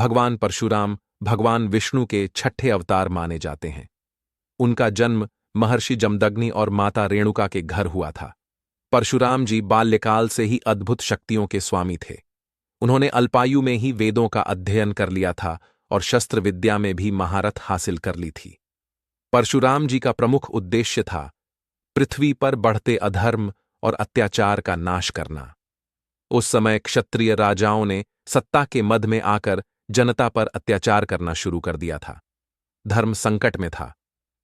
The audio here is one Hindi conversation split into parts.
भगवान परशुराम भगवान विष्णु के छठे अवतार माने जाते हैं। उनका जन्म महर्षि जमदग्नि और माता रेणुका के घर हुआ था। परशुराम जी बाल्यकाल से ही अद्भुत शक्तियों के स्वामी थे। उन्होंने अल्पायु में ही वेदों का अध्ययन कर लिया था और शस्त्र विद्या में भी महारत हासिल कर ली थी। परशुराम जी का प्रमुख उद्देश्य था पृथ्वी पर बढ़ते अधर्म और अत्याचार का नाश करना। उस समय क्षत्रिय राजाओं ने सत्ता के मद में आकर जनता पर अत्याचार करना शुरू कर दिया था। धर्म संकट में था।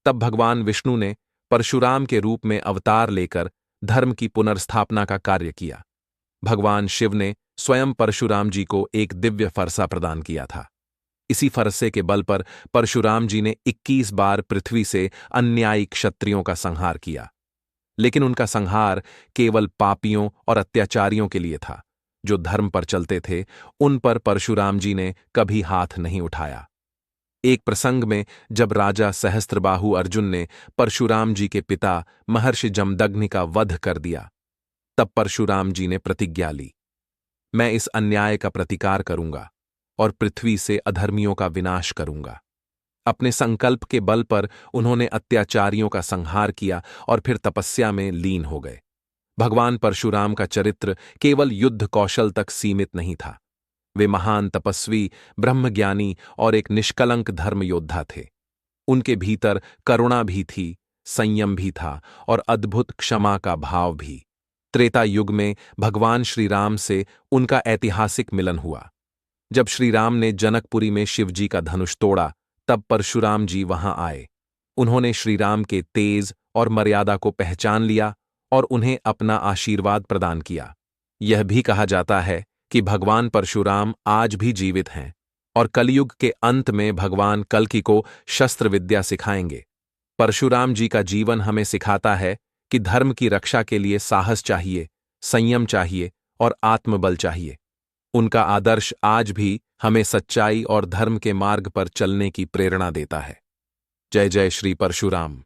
तब भगवान विष्णु ने परशुराम के रूप में अवतार लेकर धर्म की पुनर्स्थापना का कार्य किया। भगवान शिव ने स्वयं परशुराम जी को एक दिव्य फरसा प्रदान किया था। इसी फरसे के बल पर परशुराम जी ने 21 बार पृथ्वी से अन्यायी क्षत्रियों का संहार किया। लेकिन उनका संहार केवल पापियों और अत्याचारियों के लिए था। जो धर्म पर चलते थे उन पर परशुराम जी ने कभी हाथ नहीं उठाया। एक प्रसंग में जब राजा सहस्त्रबाहु अर्जुन ने परशुराम जी के पिता महर्षि जमदग्नि का वध कर दिया, तब परशुराम जी ने प्रतिज्ञा ली, मैं इस अन्याय का प्रतिकार करूंगा और पृथ्वी से अधर्मियों का विनाश करूंगा। अपने संकल्प के बल पर उन्होंने अत्याचारियों का संहार किया और फिर तपस्या में लीन हो गए। भगवान परशुराम का चरित्र केवल युद्ध कौशल तक सीमित नहीं था। वे महान तपस्वी, ब्रह्मज्ञानी और एक निष्कलंक धर्म योद्धा थे। उनके भीतर करुणा भी थी, संयम भी था और अद्भुत क्षमा का भाव भी। त्रेता युग में भगवान श्री राम से उनका ऐतिहासिक मिलन हुआ। जब श्री राम ने जनकपुरी में शिवजी का धनुष तोड़ा, तब परशुराम जी वहां आए। उन्होंने श्री राम के तेज और मर्यादा को पहचान लिया और उन्हें अपना आशीर्वाद प्रदान किया। यह भी कहा जाता है कि भगवान परशुराम आज भी जीवित हैं और कलयुग के अंत में भगवान कल्कि को शस्त्र विद्या सिखाएंगे। परशुराम जी का जीवन हमें सिखाता है कि धर्म की रक्षा के लिए साहस चाहिए, संयम चाहिए और आत्मबल चाहिए। उनका आदर्श आज भी हमें सच्चाई और धर्म के मार्ग पर चलने की प्रेरणा देता है। जय जय श्री परशुराम।